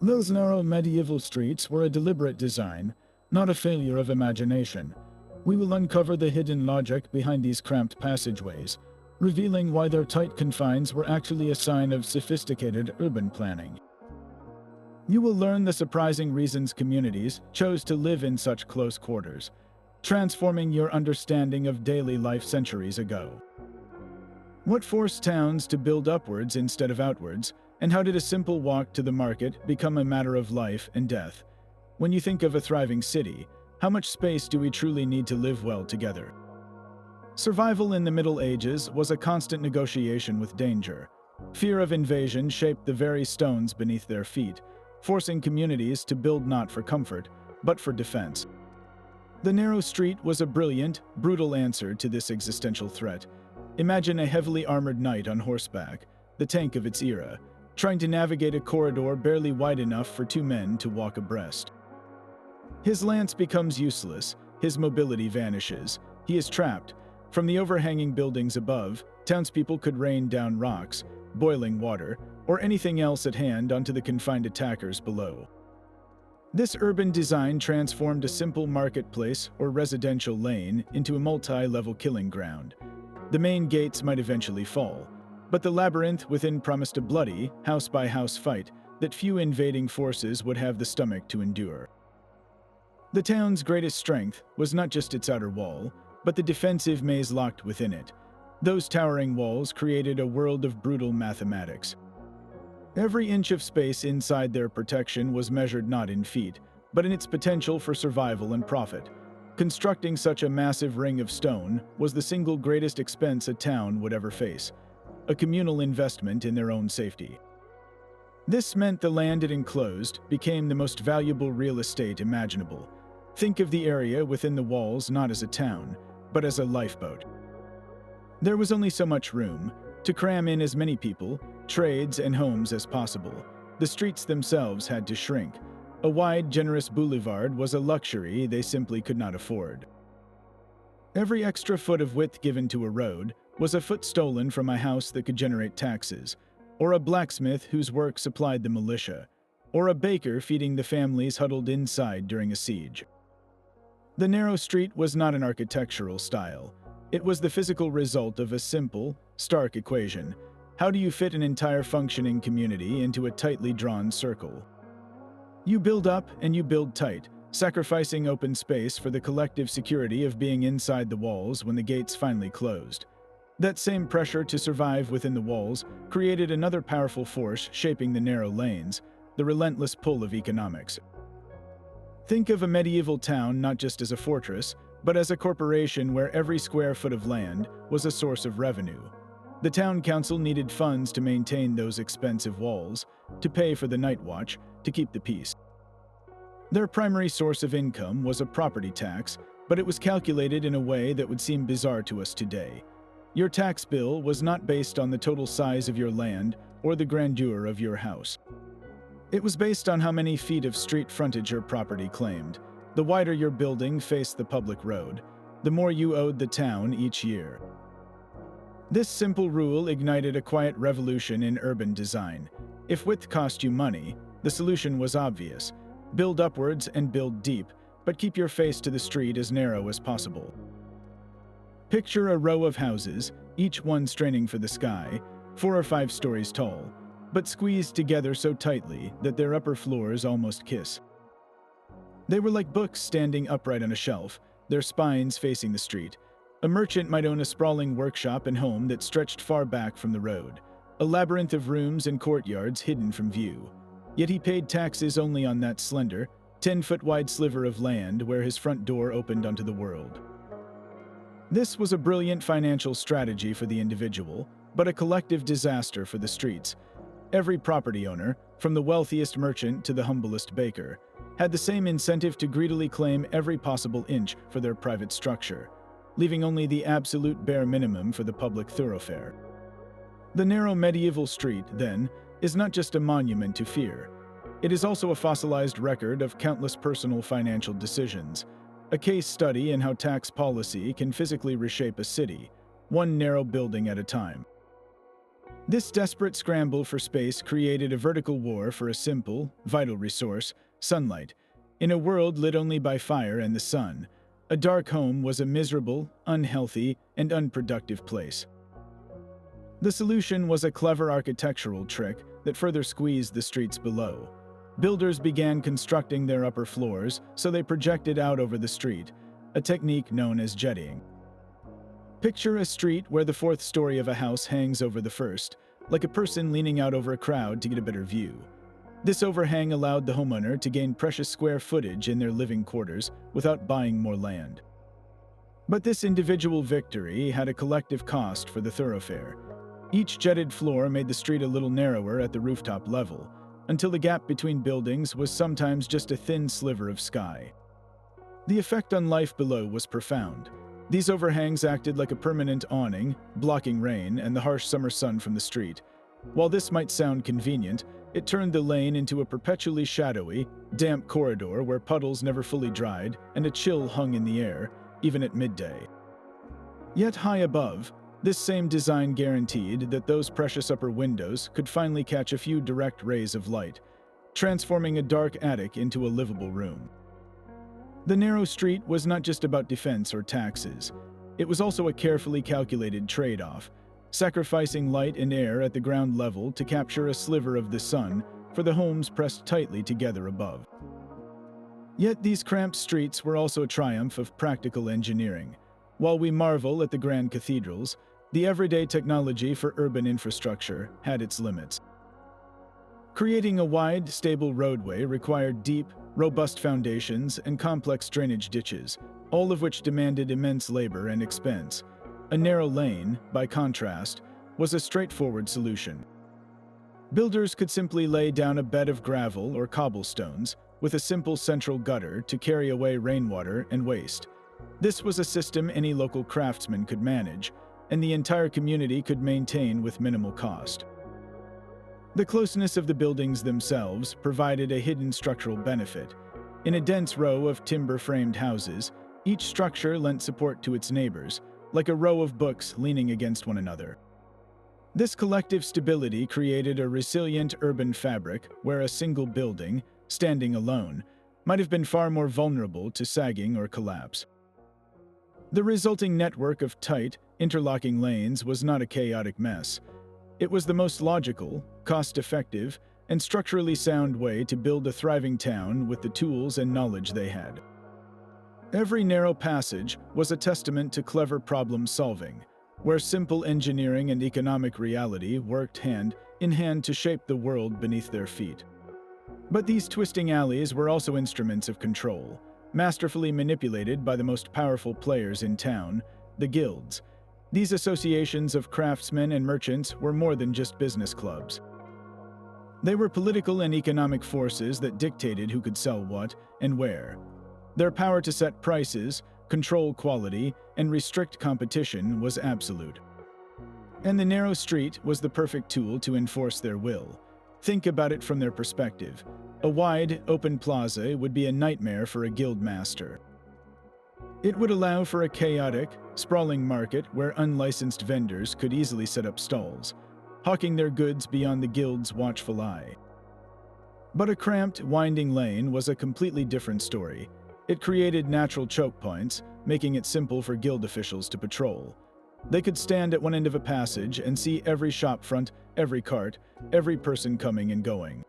Those narrow medieval streets were a deliberate design, not a failure of imagination. We will uncover the hidden logic behind these cramped passageways, revealing why their tight confines were actually a sign of sophisticated urban planning. You will learn the surprising reasons communities chose to live in such close quarters, transforming your understanding of daily life centuries ago. What forced towns to build upwards instead of outwards, and how did a simple walk to the market become a matter of life and death? When you think of a thriving city, how much space do we truly need to live well together? Survival in the Middle Ages was a constant negotiation with danger. Fear of invasion shaped the very stones beneath their feet, forcing communities to build not for comfort, but for defense. The narrow street was a brilliant, brutal answer to this existential threat. Imagine a heavily armored knight on horseback, the tank of its era, trying to navigate a corridor barely wide enough for two men to walk abreast. His lance becomes useless, his mobility vanishes, he is trapped. From the overhanging buildings above, townspeople could rain down rocks, boiling water, or anything else at hand onto the confined attackers below. This urban design transformed a simple marketplace or residential lane into a multi-level killing ground. The main gates might eventually fall, but the labyrinth within promised a bloody, house-by-house fight that few invading forces would have the stomach to endure. The town's greatest strength was not just its outer wall, but the defensive maze locked within it. Those towering walls created a world of brutal mathematics. Every inch of space inside their protection was measured not in feet, but in its potential for survival and profit. Constructing such a massive ring of stone was the single greatest expense a town would ever face, a communal investment in their own safety. This meant the land it enclosed became the most valuable real estate imaginable. Think of the area within the walls not as a town, but as a lifeboat. There was only so much room to cram in as many people, trades, and homes as possible. The streets themselves had to shrink. A wide, generous boulevard was a luxury they simply could not afford. Every extra foot of width given to a road was a foot stolen from a house that could generate taxes, or a blacksmith whose work supplied the militia, or a baker feeding the families huddled inside during a siege. The narrow street was not an architectural style. It was the physical result of a simple, stark equation. How do you fit an entire functioning community into a tightly drawn circle? You build up and you build tight, sacrificing open space for the collective security of being inside the walls when the gates finally closed. That same pressure to survive within the walls created another powerful force shaping the narrow lanes, the relentless pull of economics. Think of a medieval town not just as a fortress, but as a corporation where every square foot of land was a source of revenue. The town council needed funds to maintain those expensive walls, to pay for the night watch, to keep the peace. Their primary source of income was a property tax, but it was calculated in a way that would seem bizarre to us today. Your tax bill was not based on the total size of your land or the grandeur of your house. It was based on how many feet of street frontage your property claimed. The wider your building faced the public road, the more you owed the town each year. This simple rule ignited a quiet revolution in urban design. If width cost you money, the solution was obvious. Build upwards and build deep, but keep your face to the street as narrow as possible. Picture a row of houses, each one straining for the sky, 4 or 5 stories tall, but squeezed together so tightly that their upper floors almost kiss. They were like books standing upright on a shelf, their spines facing the street. A merchant might own a sprawling workshop and home that stretched far back from the road, a labyrinth of rooms and courtyards hidden from view. Yet he paid taxes only on that slender, 10-foot-wide sliver of land where his front door opened onto the world. This was a brilliant financial strategy for the individual, but a collective disaster for the streets. Every property owner, from the wealthiest merchant to the humblest baker, had the same incentive to greedily claim every possible inch for their private structure, leaving only the absolute bare minimum for the public thoroughfare. The narrow medieval street, then, is not just a monument to fear. It is also a fossilized record of countless personal financial decisions, a case study in how tax policy can physically reshape a city, one narrow building at a time. This desperate scramble for space created a vertical war for a simple, vital resource, sunlight. In a world lit only by fire and the sun, a dark home was a miserable, unhealthy, and unproductive place. The solution was a clever architectural trick that further squeezed the streets below. Builders began constructing their upper floors so they projected out over the street, a technique known as jettying. Picture a street where the fourth story of a house hangs over the first, like a person leaning out over a crowd to get a better view. This overhang allowed the homeowner to gain precious square footage in their living quarters without buying more land. But this individual victory had a collective cost for the thoroughfare. Each jetted floor made the street a little narrower at the rooftop level, until the gap between buildings was sometimes just a thin sliver of sky. The effect on life below was profound. These overhangs acted like a permanent awning, blocking rain and the harsh summer sun from the street. While this might sound convenient, it turned the lane into a perpetually shadowy, damp corridor where puddles never fully dried and a chill hung in the air, even at midday. Yet high above, this same design guaranteed that those precious upper windows could finally catch a few direct rays of light, transforming a dark attic into a livable room. The narrow street was not just about defense or taxes. It was also a carefully calculated trade-off, sacrificing light and air at the ground level to capture a sliver of the sun for the homes pressed tightly together above. Yet these cramped streets were also a triumph of practical engineering. While we marvel at the grand cathedrals, the everyday technology for urban infrastructure had its limits. Creating a wide, stable roadway required deep, robust foundations and complex drainage ditches, all of which demanded immense labor and expense. A narrow lane, by contrast, was a straightforward solution. Builders could simply lay down a bed of gravel or cobblestones with a simple central gutter to carry away rainwater and waste. This was a system any local craftsman could manage, and the entire community could maintain with minimal cost. The closeness of the buildings themselves provided a hidden structural benefit. In a dense row of timber-framed houses, each structure lent support to its neighbors, like a row of books leaning against one another. This collective stability created a resilient urban fabric where a single building, standing alone, might have been far more vulnerable to sagging or collapse. The resulting network of tight, interlocking lanes was not a chaotic mess. It was the most logical, cost-effective, and structurally sound way to build a thriving town with the tools and knowledge they had. Every narrow passage was a testament to clever problem-solving, where simple engineering and economic reality worked hand in hand to shape the world beneath their feet. But these twisting alleys were also instruments of control, masterfully manipulated by the most powerful players in town, the guilds. These associations of craftsmen and merchants were more than just business clubs. They were political and economic forces that dictated who could sell what and where. Their power to set prices, control quality, and restrict competition was absolute. And the narrow street was the perfect tool to enforce their will. Think about it from their perspective. A wide, open plaza would be a nightmare for a guild master. It would allow for a chaotic, sprawling market where unlicensed vendors could easily set up stalls, hawking their goods beyond the guild's watchful eye. But a cramped, winding lane was a completely different story. It created natural choke points, making it simple for guild officials to patrol. They could stand at one end of a passage and see every shopfront, every cart, every person coming and going.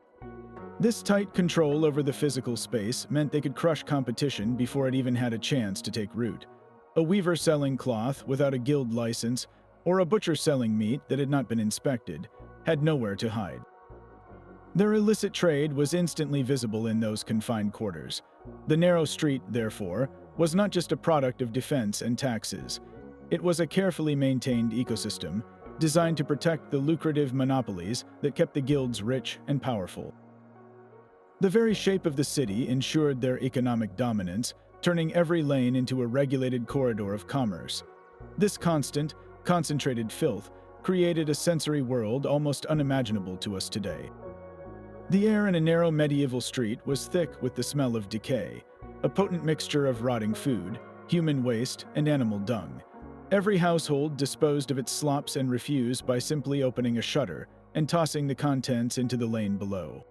This tight control over the physical space meant they could crush competition before it even had a chance to take root. A weaver selling cloth without a guild license, or a butcher selling meat that had not been inspected, had nowhere to hide. Their illicit trade was instantly visible in those confined quarters. The narrow street, therefore, was not just a product of defense and taxes. It was a carefully maintained ecosystem, designed to protect the lucrative monopolies that kept the guilds rich and powerful. The very shape of the city ensured their economic dominance, turning every lane into a regulated corridor of commerce. This constant, concentrated filth created a sensory world almost unimaginable to us today. The air in a narrow medieval street was thick with the smell of decay, a potent mixture of rotting food, human waste, and animal dung. Every household disposed of its slops and refuse by simply opening a shutter and tossing the contents into the lane below.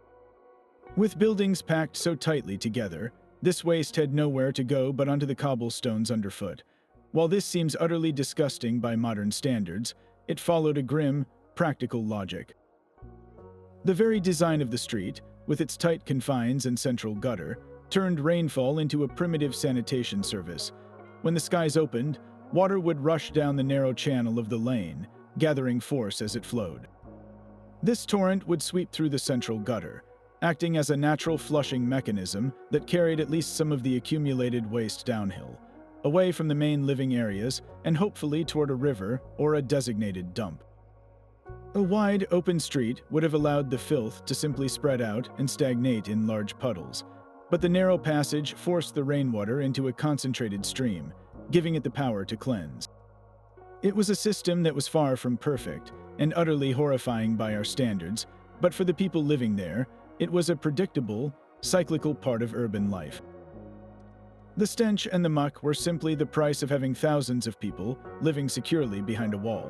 With buildings packed so tightly together, this waste had nowhere to go but onto the cobblestones underfoot. While this seems utterly disgusting by modern standards, it followed a grim, practical logic. The very design of the street, with its tight confines and central gutter, turned rainfall into a primitive sanitation service. When the skies opened, water would rush down the narrow channel of the lane, gathering force as it flowed. This torrent would sweep through the central gutter, acting as a natural flushing mechanism that carried at least some of the accumulated waste downhill, away from the main living areas and hopefully toward a river or a designated dump. A wide, open street would have allowed the filth to simply spread out and stagnate in large puddles, but the narrow passage forced the rainwater into a concentrated stream, giving it the power to cleanse. It was a system that was far from perfect and utterly horrifying by our standards, but for the people living there, it was a predictable, cyclical part of urban life. The stench and the muck were simply the price of having thousands of people living securely behind a wall.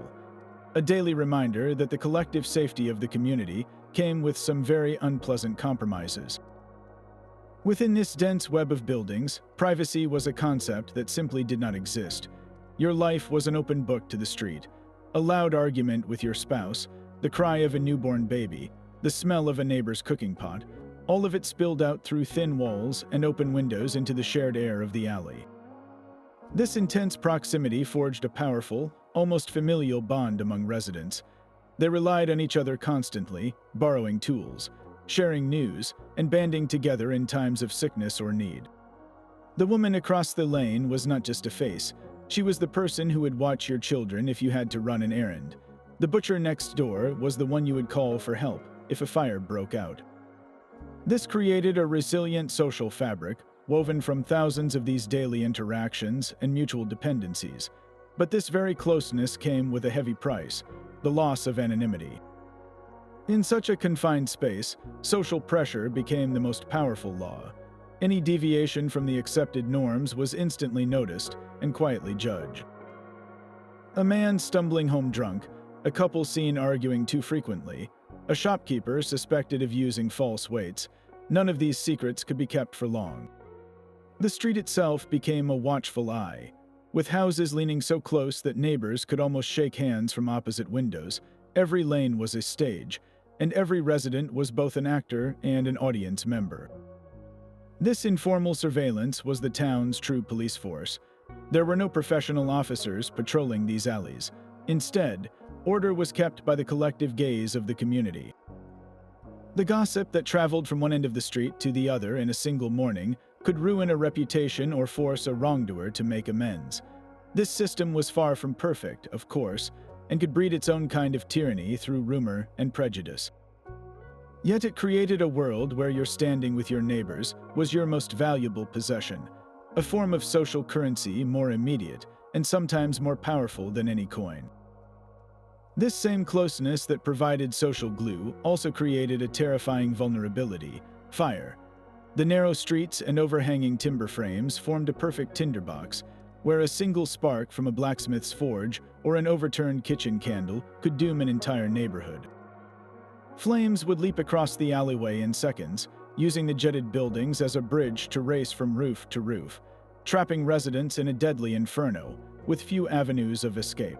A daily reminder that the collective safety of the community came with some very unpleasant compromises. Within this dense web of buildings, privacy was a concept that simply did not exist. Your life was an open book to the street. A loud argument with your spouse, the cry of a newborn baby, the smell of a neighbor's cooking pot, all of it spilled out through thin walls and open windows into the shared air of the alley. This intense proximity forged a powerful, almost familial bond among residents. They relied on each other constantly, borrowing tools, sharing news, and banding together in times of sickness or need. The woman across the lane was not just a face. She was the person who would watch your children if you had to run an errand. The butcher next door was the one you would call for help if a fire broke out. This created a resilient social fabric, woven from thousands of these daily interactions and mutual dependencies. But this very closeness came with a heavy price, the loss of anonymity. In such a confined space, social pressure became the most powerful law. Any deviation from the accepted norms was instantly noticed and quietly judged. A man stumbling home drunk, a couple seen arguing too frequently, a shopkeeper suspected of using false weights, none of these secrets could be kept for long. The street itself became a watchful eye. With houses leaning so close that neighbors could almost shake hands from opposite windows, every lane was a stage, and every resident was both an actor and an audience member. This informal surveillance was the town's true police force. There were no professional officers patrolling these alleys. Instead, order was kept by the collective gaze of the community. The gossip that traveled from one end of the street to the other in a single morning could ruin a reputation or force a wrongdoer to make amends. This system was far from perfect, of course, and could breed its own kind of tyranny through rumor and prejudice. Yet it created a world where your standing with your neighbors was your most valuable possession, a form of social currency more immediate and sometimes more powerful than any coin. This same closeness that provided social glue also created a terrifying vulnerability: fire. The narrow streets and overhanging timber frames formed a perfect tinderbox, where a single spark from a blacksmith's forge or an overturned kitchen candle could doom an entire neighborhood. Flames would leap across the alleyway in seconds, using the jetted buildings as a bridge to race from roof to roof, trapping residents in a deadly inferno, with few avenues of escape.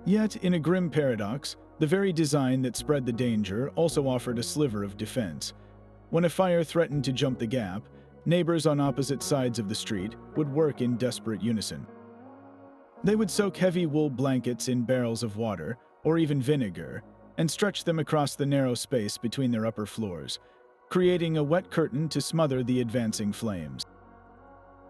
Yet, in a grim paradox, the very design that spread the danger also offered a sliver of defense. When a fire threatened to jump the gap, neighbors on opposite sides of the street would work in desperate unison. They would soak heavy wool blankets in barrels of water, or even vinegar, and stretch them across the narrow space between their upper floors, creating a wet curtain to smother the advancing flames.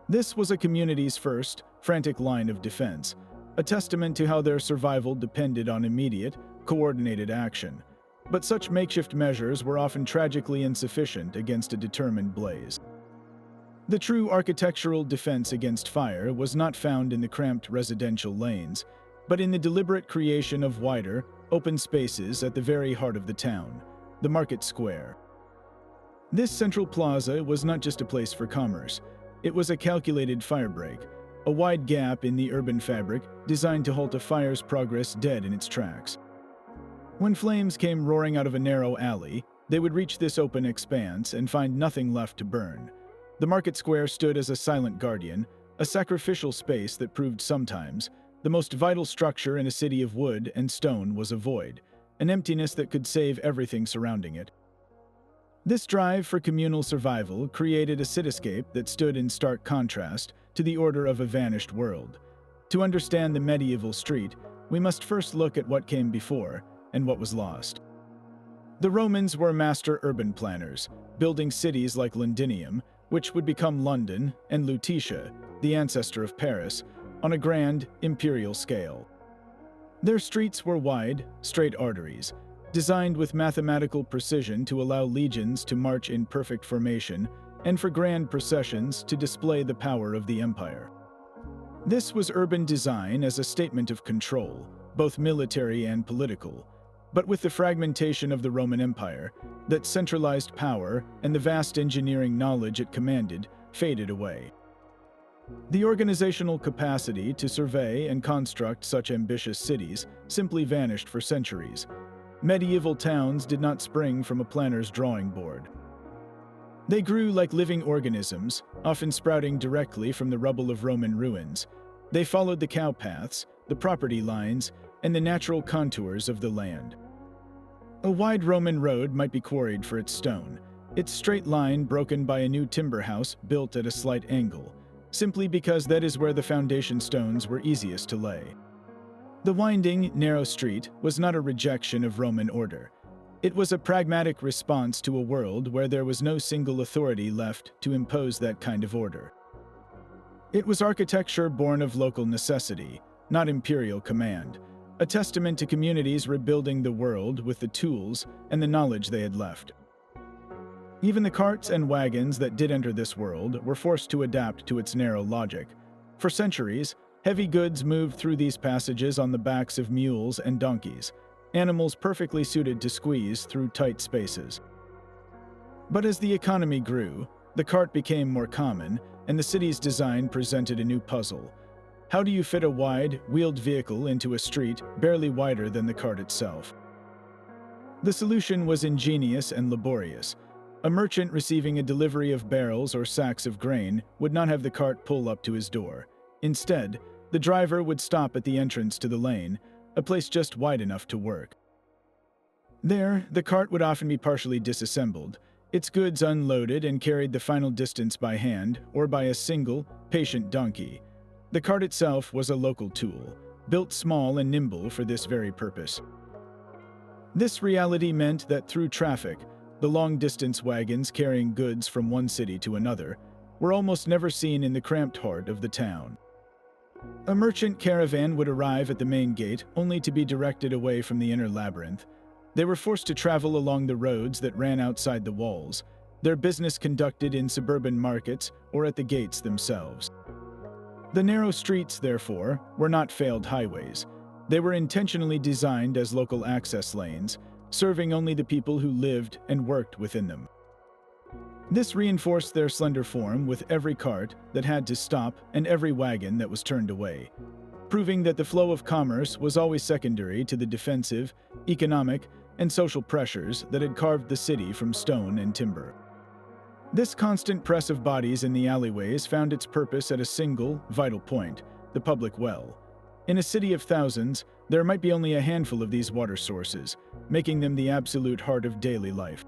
This was a community's first, frantic line of defense, a testament to how their survival depended on immediate, coordinated action. But such makeshift measures were often tragically insufficient against a determined blaze. The true architectural defense against fire was not found in the cramped residential lanes, but in the deliberate creation of wider, open spaces at the very heart of the town, the market square. This central plaza was not just a place for commerce. It was a calculated firebreak, a wide gap in the urban fabric designed to halt a fire's progress dead in its tracks. When flames came roaring out of a narrow alley, they would reach this open expanse and find nothing left to burn. The market square stood as a silent guardian, a sacrificial space that proved sometimes the most vital structure in a city of wood and stone was a void, an emptiness that could save everything surrounding it. This drive for communal survival created a cityscape that stood in stark contrast to the order of a vanished world. To understand the medieval street, we must first look at what came before and what was lost. The Romans were master urban planners, building cities like Londinium, which would become London, and Lutetia, the ancestor of Paris, on a grand, imperial scale. Their streets were wide, straight arteries, designed with mathematical precision to allow legions to march in perfect formation and for grand processions to display the power of the empire. This was urban design as a statement of control, both military and political. But with the fragmentation of the Roman Empire, that centralized power and the vast engineering knowledge it commanded faded away. The organizational capacity to survey and construct such ambitious cities simply vanished for centuries. Medieval towns did not spring from a planner's drawing board. They grew like living organisms, often sprouting directly from the rubble of Roman ruins. They followed the cow paths, the property lines, and the natural contours of the land. A wide Roman road might be quarried for its stone, its straight line broken by a new timber house built at a slight angle, simply because that is where the foundation stones were easiest to lay. The winding, narrow street was not a rejection of Roman order. It was a pragmatic response to a world where there was no single authority left to impose that kind of order. It was architecture born of local necessity, not imperial command, a testament to communities rebuilding the world with the tools and the knowledge they had left. Even the carts and wagons that did enter this world were forced to adapt to its narrow logic. For centuries, heavy goods moved through these passages on the backs of mules and donkeys, animals perfectly suited to squeeze through tight spaces. But as the economy grew, the cart became more common, and the city's design presented a new puzzle. How do you fit a wide, wheeled vehicle into a street barely wider than the cart itself? The solution was ingenious and laborious. A merchant receiving a delivery of barrels or sacks of grain would not have the cart pull up to his door. Instead, the driver would stop at the entrance to the lane, a place just wide enough to work. There, the cart would often be partially disassembled, its goods unloaded and carried the final distance by hand or by a single, patient donkey. The cart itself was a local tool, built small and nimble for this very purpose. This reality meant that through traffic, the long-distance wagons carrying goods from one city to another were almost never seen in the cramped heart of the town. A merchant caravan would arrive at the main gate only to be directed away from the inner labyrinth. They were forced to travel along the roads that ran outside the walls, their business conducted in suburban markets or at the gates themselves. The narrow streets, therefore, were not failed highways. They were intentionally designed as local access lanes, serving only the people who lived and worked within them. This reinforced their slender form with every cart that had to stop and every wagon that was turned away, proving that the flow of commerce was always secondary to the defensive, economic, and social pressures that had carved the city from stone and timber. This constant press of bodies in the alleyways found its purpose at a single, vital point, the public well. In a city of thousands, there might be only a handful of these water sources, making them the absolute heart of daily life.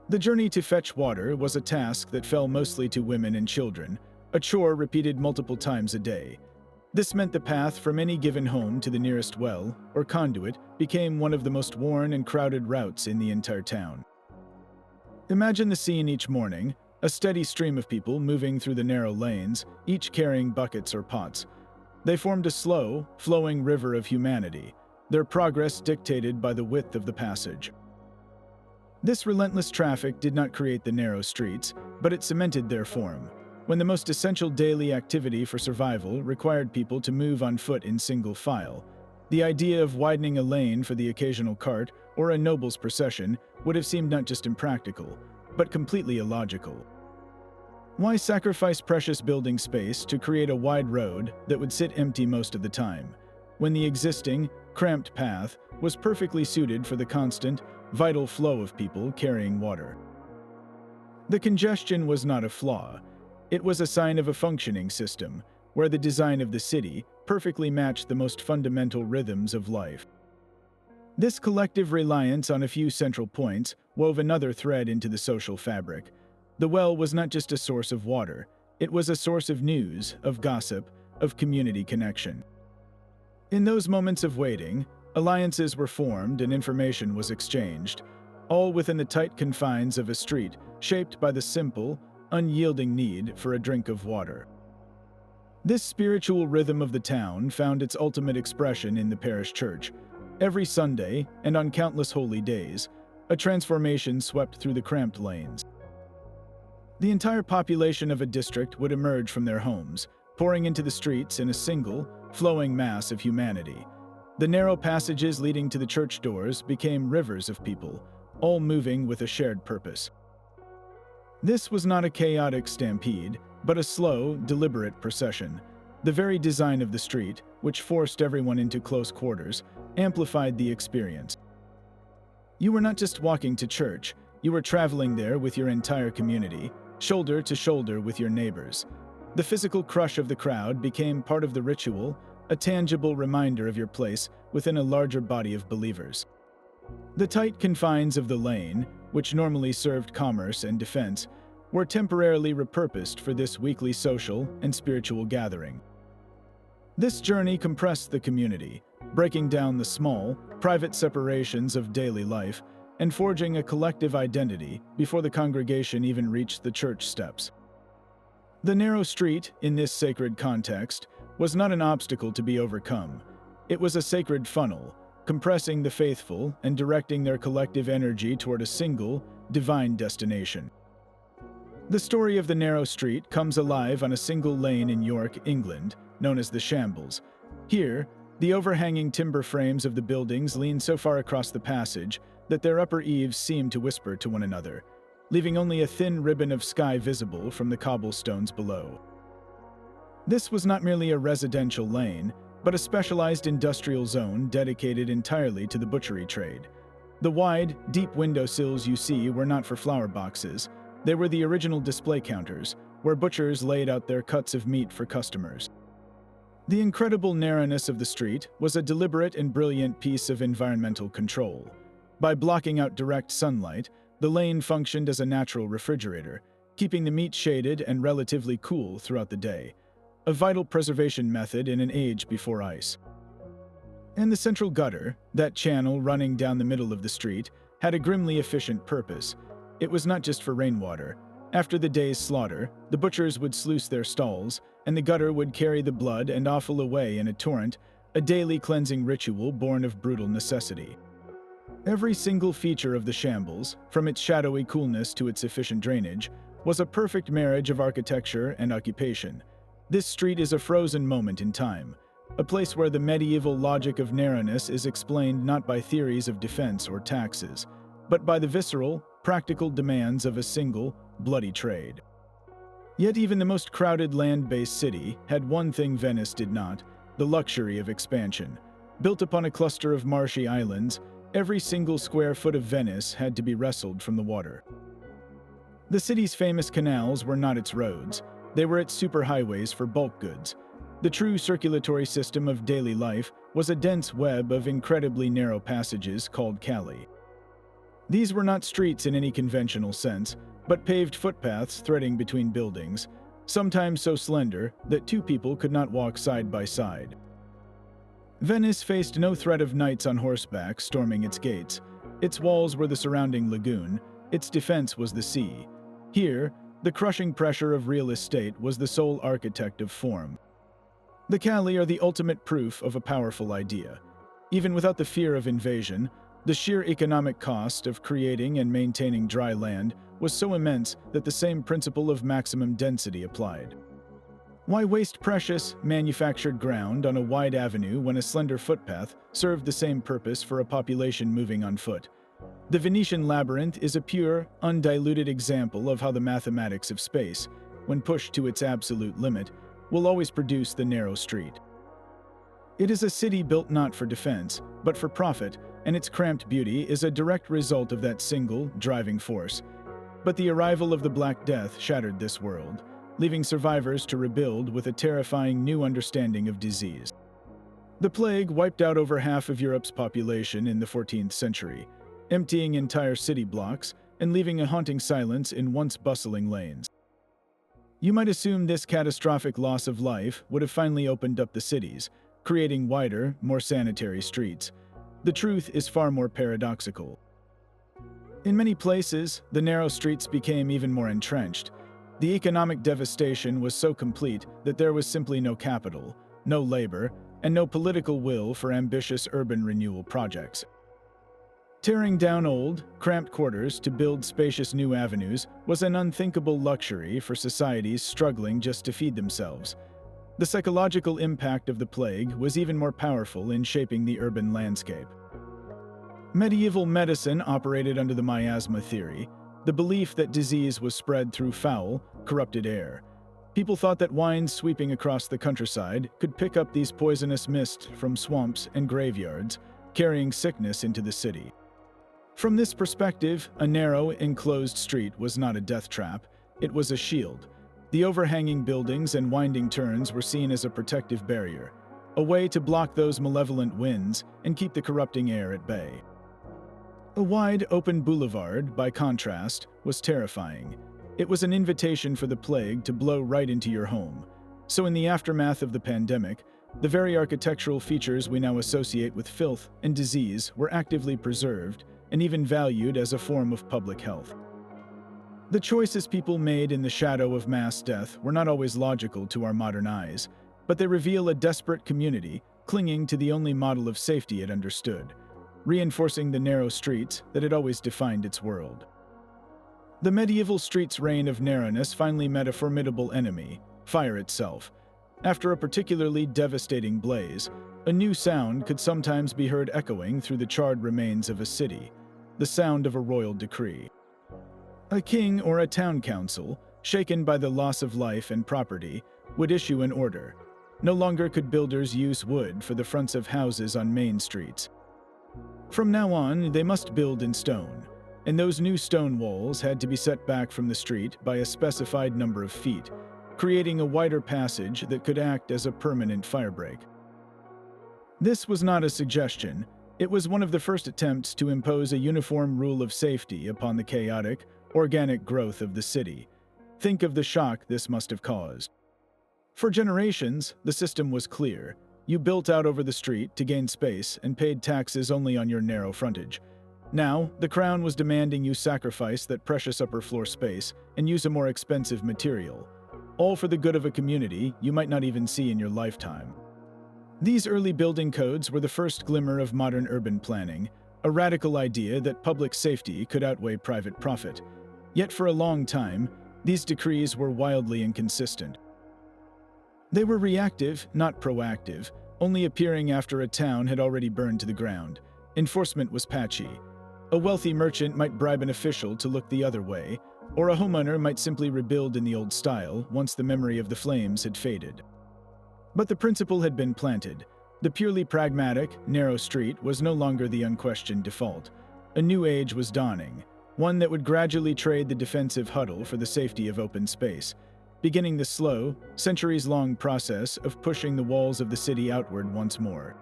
The journey to fetch water was a task that fell mostly to women and children, a chore repeated multiple times a day. This meant the path from any given home to the nearest well, or conduit, became one of the most worn and crowded routes in the entire town. Imagine the scene each morning, a steady stream of people moving through the narrow lanes, each carrying buckets or pots. They formed a slow, flowing river of humanity, their progress dictated by the width of the passage. This relentless traffic did not create the narrow streets, but it cemented their form. When the most essential daily activity for survival required people to move on foot in single file, the idea of widening a lane for the occasional cart or a noble's procession would have seemed not just impractical, but completely illogical. Why sacrifice precious building space to create a wide road that would sit empty most of the time, when the existing, cramped path was perfectly suited for the constant, vital flow of people carrying water? The congestion was not a flaw. It was a sign of a functioning system, where the design of the city perfectly matched the most fundamental rhythms of life. This collective reliance on a few central points wove another thread into the social fabric. The well was not just a source of water, it was a source of news, of gossip, of community connection. In those moments of waiting, alliances were formed and information was exchanged, all within the tight confines of a street shaped by the simple, unyielding need for a drink of water. This spiritual rhythm of the town found its ultimate expression in the parish church. Every Sunday, and on countless holy days, a transformation swept through the cramped lanes. The entire population of a district would emerge from their homes, pouring into the streets in a single, flowing mass of humanity. The narrow passages leading to the church doors became rivers of people, all moving with a shared purpose. This was not a chaotic stampede, but a slow, deliberate procession. The very design of the street, which forced everyone into close quarters, amplified the experience. You were not just walking to church, you were traveling there with your entire community, shoulder to shoulder with your neighbors. The physical crush of the crowd became part of the ritual, a tangible reminder of your place within a larger body of believers. The tight confines of the lane, which normally served commerce and defense, were temporarily repurposed for this weekly social and spiritual gathering. This journey compressed the community, breaking down the small, private separations of daily life and forging a collective identity before the congregation even reached the church steps. The narrow street, in this sacred context, was not an obstacle to be overcome. It was a sacred funnel, compressing the faithful and directing their collective energy toward a single, divine destination. The story of the narrow street comes alive on a single lane in York, England, known as the Shambles. Here, the overhanging timber frames of the buildings lean so far across the passage that their upper eaves seem to whisper to one another, leaving only a thin ribbon of sky visible from the cobblestones below. This was not merely a residential lane, but a specialized industrial zone dedicated entirely to the butchery trade. The wide, deep windowsills you see were not for flower boxes. They were the original display counters, where butchers laid out their cuts of meat for customers. The incredible narrowness of the street was a deliberate and brilliant piece of environmental control. By blocking out direct sunlight, the lane functioned as a natural refrigerator, keeping the meat shaded and relatively cool throughout the day, a vital preservation method in an age before ice. And the central gutter, that channel running down the middle of the street, had a grimly efficient purpose. It was not just for rainwater. After the day's slaughter, the butchers would sluice their stalls, and the gutter would carry the blood and offal away in a torrent, a daily cleansing ritual born of brutal necessity. Every single feature of the Shambles, from its shadowy coolness to its efficient drainage, was a perfect marriage of architecture and occupation. This street is a frozen moment in time, a place where the medieval logic of narrowness is explained not by theories of defense or taxes, but by the visceral, practical demands of a single, bloody trade. Yet even the most crowded land-based city had one thing Venice did not: the luxury of expansion. Built upon a cluster of marshy islands, every single square foot of Venice had to be wrestled from the water. The city's famous canals were not its roads, they were its superhighways for bulk goods. The true circulatory system of daily life was a dense web of incredibly narrow passages called calli. These were not streets in any conventional sense, but paved footpaths threading between buildings, sometimes so slender that two people could not walk side by side. Venice faced no threat of knights on horseback storming its gates. Its walls were the surrounding lagoon, its defense was the sea. Here, the crushing pressure of real estate was the sole architect of form. The calli are the ultimate proof of a powerful idea. Even without the fear of invasion, the sheer economic cost of creating and maintaining dry land was so immense that the same principle of maximum density applied. Why waste precious, manufactured ground on a wide avenue when a slender footpath served the same purpose for a population moving on foot? The Venetian labyrinth is a pure, undiluted example of how the mathematics of space, when pushed to its absolute limit, will always produce the narrow street. It is a city built not for defense, but for profit, and its cramped beauty is a direct result of that single, driving force. But the arrival of the Black Death shattered this world, leaving survivors to rebuild with a terrifying new understanding of disease. The plague wiped out over half of Europe's population in the 14th century, emptying entire city blocks and leaving a haunting silence in once bustling lanes. You might assume this catastrophic loss of life would have finally opened up the cities, creating wider, more sanitary streets. The truth is far more paradoxical. In many places, the narrow streets became even more entrenched. The economic devastation was so complete that there was simply no capital, no labor, and no political will for ambitious urban renewal projects. Tearing down old, cramped quarters to build spacious new avenues was an unthinkable luxury for societies struggling just to feed themselves. The psychological impact of the plague was even more powerful in shaping the urban landscape. Medieval medicine operated under the miasma theory, the belief that disease was spread through foul, corrupted air. People thought that winds sweeping across the countryside could pick up these poisonous mists from swamps and graveyards, carrying sickness into the city. From this perspective, a narrow, enclosed street was not a death trap, it was a shield. The overhanging buildings and winding turns were seen as a protective barrier, a way to block those malevolent winds and keep the corrupting air at bay. A wide, open boulevard, by contrast, was terrifying. It was an invitation for the plague to blow right into your home. So in the aftermath of the pandemic, the very architectural features we now associate with filth and disease were actively preserved and even valued as a form of public health. The choices people made in the shadow of mass death were not always logical to our modern eyes, but they reveal a desperate community clinging to the only model of safety it understood, reinforcing the narrow streets that had always defined its world. The medieval streets' reign of narrowness finally met a formidable enemy, fire itself. After a particularly devastating blaze, a new sound could sometimes be heard echoing through the charred remains of a city, the sound of a royal decree. A king or a town council, shaken by the loss of life and property, would issue an order. No longer could builders use wood for the fronts of houses on main streets. From now on, they must build in stone, and those new stone walls had to be set back from the street by a specified number of feet, creating a wider passage that could act as a permanent firebreak. This was not a suggestion. It was one of the first attempts to impose a uniform rule of safety upon the chaotic, organic growth of the city. Think of the shock this must have caused. For generations, the system was clear. You built out over the street to gain space and paid taxes only on your narrow frontage. Now, the crown was demanding you sacrifice that precious upper floor space and use a more expensive material, all for the good of a community you might not even see in your lifetime. These early building codes were the first glimmer of modern urban planning, a radical idea that public safety could outweigh private profit. Yet for a long time, these decrees were wildly inconsistent. They were reactive, not proactive, only appearing after a town had already burned to the ground. Enforcement was patchy. A wealthy merchant might bribe an official to look the other way, or a homeowner might simply rebuild in the old style once the memory of the flames had faded. But the principle had been planted. The purely pragmatic, narrow street was no longer the unquestioned default. A new age was dawning, one that would gradually trade the defensive huddle for the safety of open space, beginning the slow, centuries-long process of pushing the walls of the city outward once more.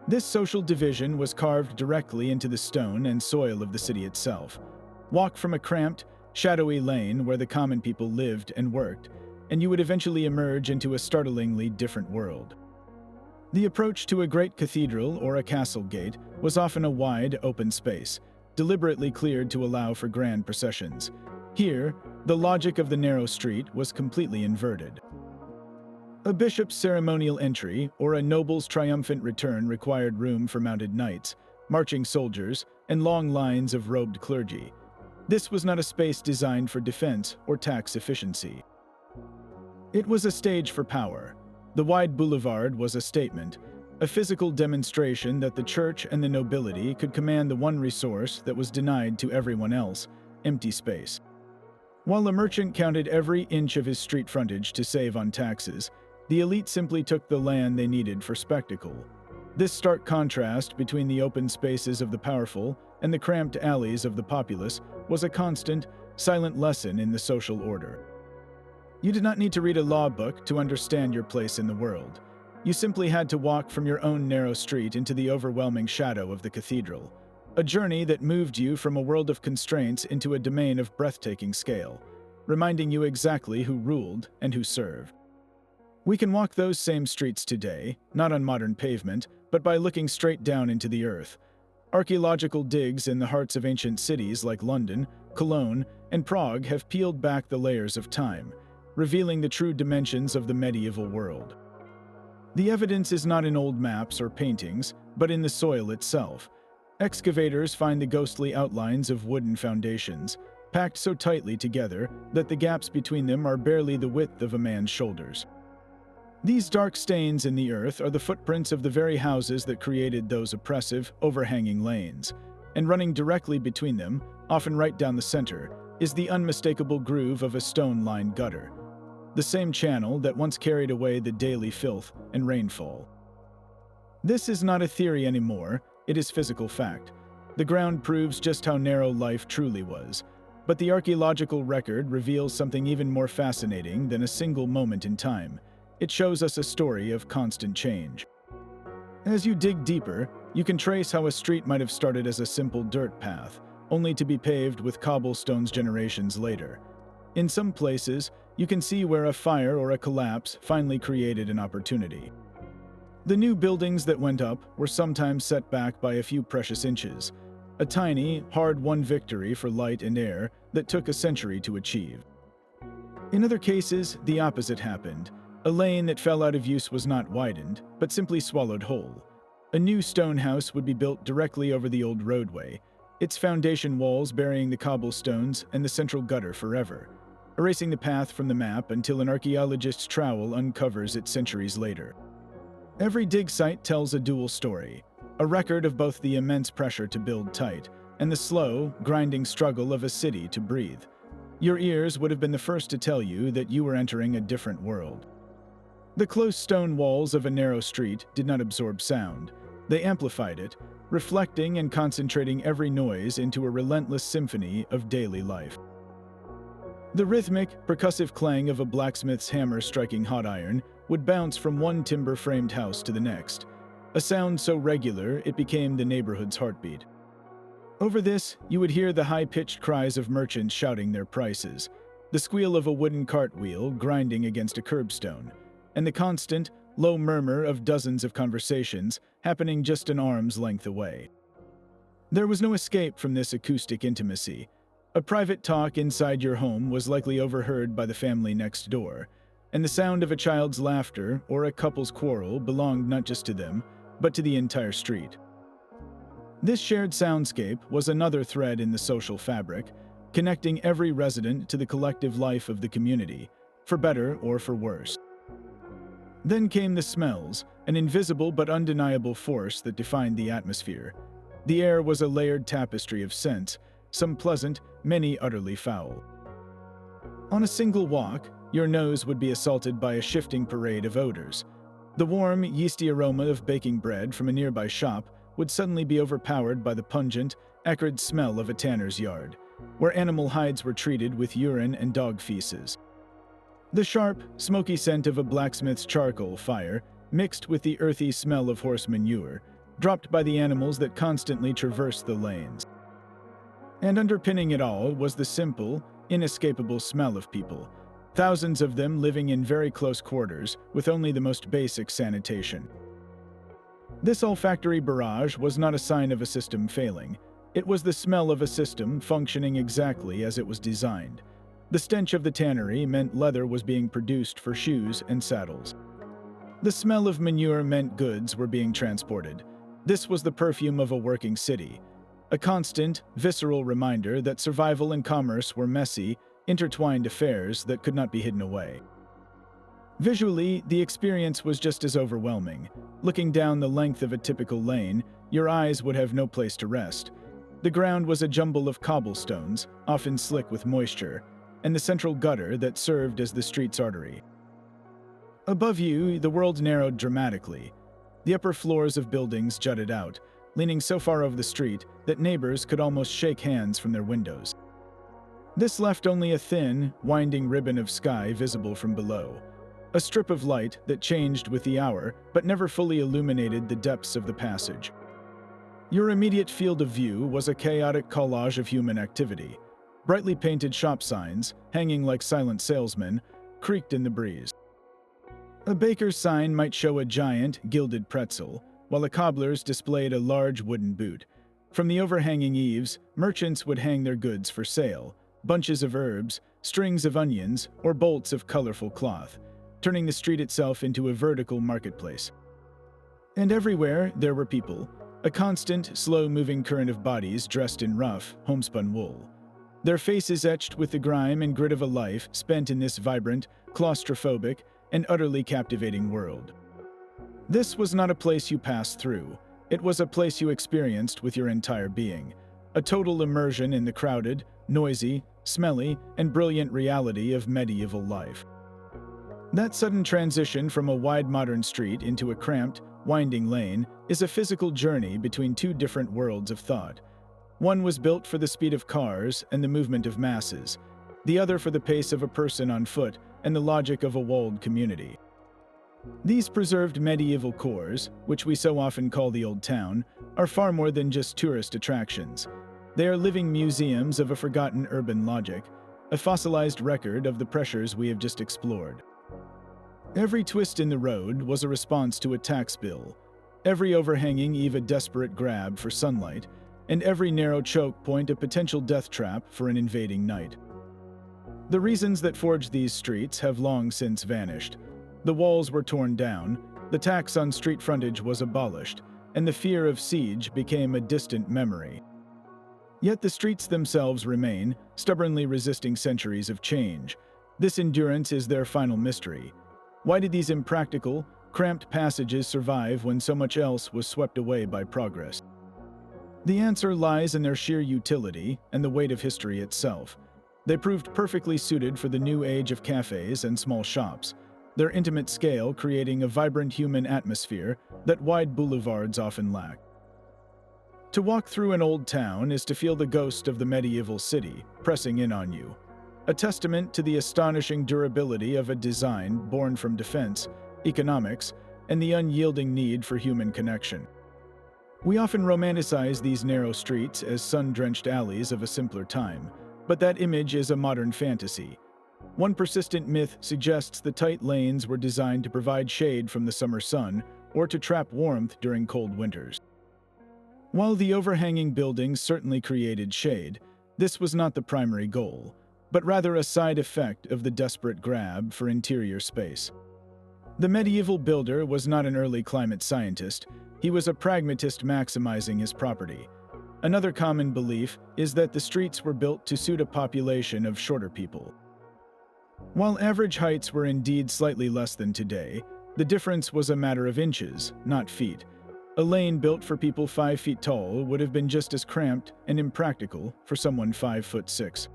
This social division was carved directly into the stone and soil of the city itself. Walk from a cramped, shadowy lane where the common people lived and worked, and you would eventually emerge into a startlingly different world. The approach to a great cathedral or a castle gate was often a wide, open space, deliberately cleared to allow for grand processions. Here, the logic of the narrow street was completely inverted. A bishop's ceremonial entry or a noble's triumphant return required room for mounted knights, marching soldiers, and long lines of robed clergy. This was not a space designed for defense or tax efficiency. It was a stage for power. The wide boulevard was a statement, a physical demonstration that the church and the nobility could command the one resource that was denied to everyone else: empty space. While a merchant counted every inch of his street frontage to save on taxes, the elite simply took the land they needed for spectacle. This stark contrast between the open spaces of the powerful and the cramped alleys of the populace was a constant, silent lesson in the social order. You did not need to read a law book to understand your place in the world. You simply had to walk from your own narrow street into the overwhelming shadow of the cathedral, a journey that moved you from a world of constraints into a domain of breathtaking scale, reminding you exactly who ruled and who served. We can walk those same streets today, not on modern pavement, but by looking straight down into the earth. Archaeological digs in the hearts of ancient cities like London, Cologne, and Prague have peeled back the layers of time, revealing the true dimensions of the medieval world. The evidence is not in old maps or paintings, but in the soil itself. Excavators find the ghostly outlines of wooden foundations, packed so tightly together that the gaps between them are barely the width of a man's shoulders. These dark stains in the earth are the footprints of the very houses that created those oppressive, overhanging lanes, and running directly between them, often right down the center, is the unmistakable groove of a stone-lined gutter, the same channel that once carried away the daily filth and rainfall. This is not a theory anymore, it is physical fact. The ground proves just how narrow life truly was, but the archaeological record reveals something even more fascinating than a single moment in time. It shows us a story of constant change. As you dig deeper, you can trace how a street might have started as a simple dirt path, only to be paved with cobblestones generations later. In some places, you can see where a fire or a collapse finally created an opportunity. The new buildings that went up were sometimes set back by a few precious inches, a tiny, hard-won victory for light and air that took a century to achieve. In other cases, the opposite happened. A lane that fell out of use was not widened, but simply swallowed whole. A new stone house would be built directly over the old roadway, its foundation walls burying the cobblestones and the central gutter forever, erasing the path from the map until an archaeologist's trowel uncovers it centuries later. Every dig site tells a dual story, a record of both the immense pressure to build tight and the slow, grinding struggle of a city to breathe. Your ears would have been the first to tell you that you were entering a different world. The close stone walls of a narrow street did not absorb sound. They amplified it, reflecting and concentrating every noise into a relentless symphony of daily life. The rhythmic, percussive clang of a blacksmith's hammer striking hot iron would bounce from one timber-framed house to the next, a sound so regular it became the neighborhood's heartbeat. Over this, you would hear the high-pitched cries of merchants shouting their prices, the squeal of a wooden cartwheel grinding against a curbstone, and the constant, low murmur of dozens of conversations happening just an arm's length away. There was no escape from this acoustic intimacy. A private talk inside your home was likely overheard by the family next door, and the sound of a child's laughter or a couple's quarrel belonged not just to them, but to the entire street. This shared soundscape was another thread in the social fabric, connecting every resident to the collective life of the community, for better or for worse. Then came the smells, an invisible but undeniable force that defined the atmosphere. The air was a layered tapestry of scents, some pleasant, many utterly foul. On a single walk, your nose would be assaulted by a shifting parade of odors. The warm, yeasty aroma of baking bread from a nearby shop would suddenly be overpowered by the pungent, acrid smell of a tanner's yard, where animal hides were treated with urine and dog feces. The sharp, smoky scent of a blacksmith's charcoal fire, mixed with the earthy smell of horse manure, dropped by the animals that constantly traversed the lanes. And underpinning it all was the simple, inescapable smell of people, thousands of them living in very close quarters with only the most basic sanitation. This olfactory barrage was not a sign of a system failing. It was the smell of a system functioning exactly as it was designed. The stench of the tannery meant leather was being produced for shoes and saddles. The smell of manure meant goods were being transported. This was the perfume of a working city, a constant, visceral reminder that survival and commerce were messy, intertwined affairs that could not be hidden away. Visually, the experience was just as overwhelming. Looking down the length of a typical lane, your eyes would have no place to rest. The ground was a jumble of cobblestones, often slick with moisture, and the central gutter that served as the street's artery. Above you, the world narrowed dramatically. The upper floors of buildings jutted out, leaning so far over the street that neighbors could almost shake hands from their windows. This left only a thin, winding ribbon of sky visible from below, a strip of light that changed with the hour but never fully illuminated the depths of the passage. Your immediate field of view was a chaotic collage of human activity. Brightly painted shop signs, hanging like silent salesmen, creaked in the breeze. A baker's sign might show a giant, gilded pretzel, while a cobbler's displayed a large wooden boot. From the overhanging eaves, merchants would hang their goods for sale, bunches of herbs, strings of onions, or bolts of colorful cloth, turning the street itself into a vertical marketplace. And everywhere there were people, a constant, slow-moving current of bodies dressed in rough, homespun wool. Their faces etched with the grime and grit of a life spent in this vibrant, claustrophobic, and utterly captivating world. This was not a place you passed through. It was a place you experienced with your entire being, a total immersion in the crowded, noisy, smelly, and brilliant reality of medieval life. That sudden transition from a wide modern street into a cramped, winding lane is a physical journey between two different worlds of thought. One was built for the speed of cars and the movement of masses, the other for the pace of a person on foot and the logic of a walled community. These preserved medieval cores, which we so often call the Old Town, are far more than just tourist attractions. They are living museums of a forgotten urban logic, a fossilized record of the pressures we have just explored. Every twist in the road was a response to a tax bill, every overhanging eave a desperate grab for sunlight, and every narrow choke point a potential death trap for an invading night. The reasons that forged these streets have long since vanished. The walls were torn down, the tax on street frontage was abolished, and the fear of siege became a distant memory. Yet the streets themselves remain, stubbornly resisting centuries of change. This endurance is their final mystery. Why did these impractical, cramped passages survive when so much else was swept away by progress? The answer lies in their sheer utility and the weight of history itself. They proved perfectly suited for the new age of cafes and small shops, their intimate scale creating a vibrant human atmosphere that wide boulevards often lack. To walk through an old town is to feel the ghost of the medieval city pressing in on you, a testament to the astonishing durability of a design born from defense, economics, and the unyielding need for human connection. We often romanticize these narrow streets as sun-drenched alleys of a simpler time, but that image is a modern fantasy. One persistent myth suggests the tight lanes were designed to provide shade from the summer sun or to trap warmth during cold winters. While the overhanging buildings certainly created shade, this was not the primary goal, but rather a side effect of the desperate grab for interior space. The medieval builder was not an early climate scientist, he was a pragmatist maximizing his property. Another common belief is that the streets were built to suit a population of shorter people. While average heights were indeed slightly less than today, the difference was a matter of inches, not feet. A lane built for people 5 feet tall would have been just as cramped and impractical for someone 5'6".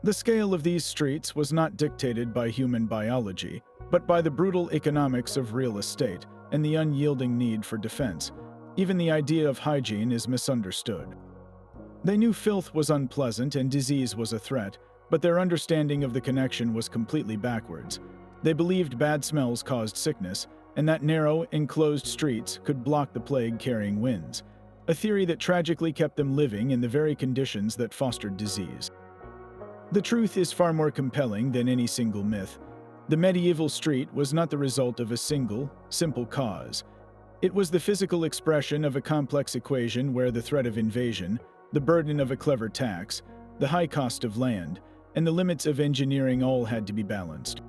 The scale of these streets was not dictated by human biology, but by the brutal economics of real estate and the unyielding need for defense. Even the idea of hygiene is misunderstood. They knew filth was unpleasant and disease was a threat, but their understanding of the connection was completely backwards. They believed bad smells caused sickness, and that narrow, enclosed streets could block the plague-carrying winds, a theory that tragically kept them living in the very conditions that fostered disease. The truth is far more compelling than any single myth. The medieval street was not the result of a single, simple cause. It was the physical expression of a complex equation where the threat of invasion, the burden of a clever tax, the high cost of land, and the limits of engineering all had to be balanced.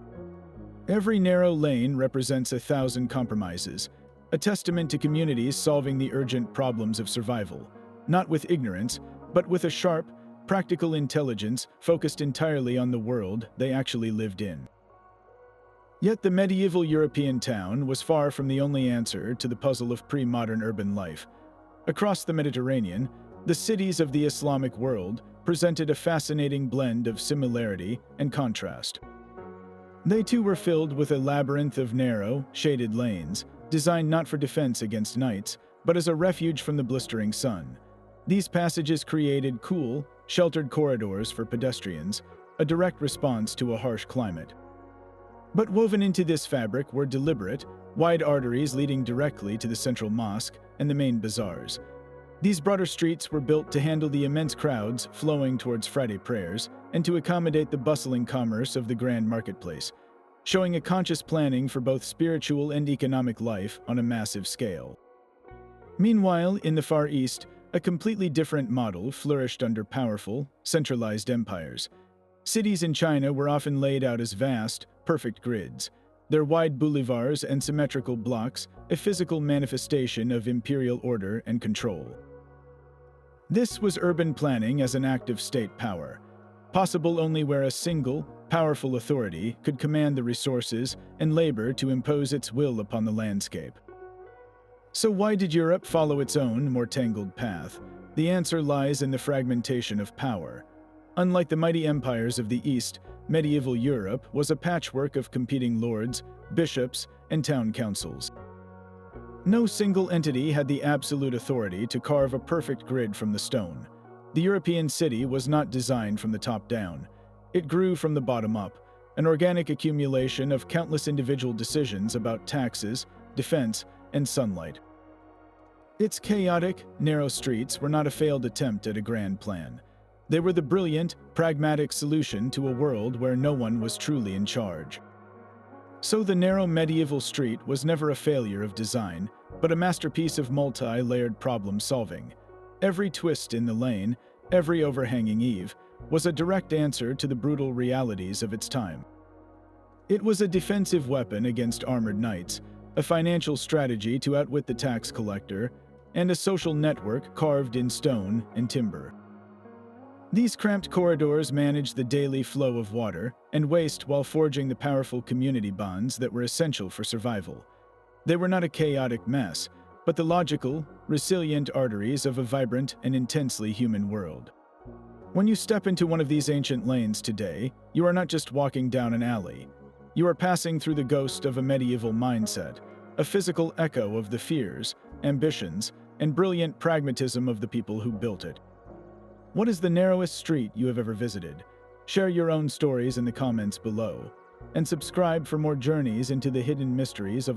Every narrow lane represents 1,000 compromises, a testament to communities solving the urgent problems of survival, not with ignorance, but with a sharp, practical intelligence focused entirely on the world they actually lived in. Yet the medieval European town was far from the only answer to the puzzle of pre-modern urban life. Across the Mediterranean, the cities of the Islamic world presented a fascinating blend of similarity and contrast. They too were filled with a labyrinth of narrow, shaded lanes, designed not for defense against nights, but as a refuge from the blistering sun. These passages created cool, sheltered corridors for pedestrians, a direct response to a harsh climate. But woven into this fabric were deliberate, wide arteries leading directly to the central mosque and the main bazaars. These broader streets were built to handle the immense crowds flowing towards Friday prayers and to accommodate the bustling commerce of the grand marketplace, showing a conscious planning for both spiritual and economic life on a massive scale. Meanwhile, in the Far East, a completely different model flourished under powerful, centralized empires. Cities in China were often laid out as vast, perfect grids, their wide boulevards and symmetrical blocks a physical manifestation of imperial order and control. This was urban planning as an act of state power, possible only where a single, powerful authority could command the resources and labor to impose its will upon the landscape. So why did Europe follow its own, more tangled path? The answer lies in the fragmentation of power. Unlike the mighty empires of the East, medieval Europe was a patchwork of competing lords, bishops, and town councils. No single entity had the absolute authority to carve a perfect grid from the stone. The European city was not designed from the top down. It grew from the bottom up, an organic accumulation of countless individual decisions about taxes, defense, and sunlight. Its chaotic, narrow streets were not a failed attempt at a grand plan. They were the brilliant, pragmatic solution to a world where no one was truly in charge. So the narrow medieval street was never a failure of design, but a masterpiece of multi-layered problem-solving. Every twist in the lane, every overhanging eave, was a direct answer to the brutal realities of its time. It was a defensive weapon against armored knights, a financial strategy to outwit the tax collector, and a social network carved in stone and timber. These cramped corridors managed the daily flow of water and waste while forging the powerful community bonds that were essential for survival. They were not a chaotic mess, but the logical, resilient arteries of a vibrant and intensely human world. When you step into one of these ancient lanes today, you are not just walking down an alley. You are passing through the ghost of a medieval mindset, a physical echo of the fears, ambitions, and brilliant pragmatism of the people who built it. What is the narrowest street you have ever visited? Share your own stories in the comments below, and subscribe for more journeys into the hidden mysteries of the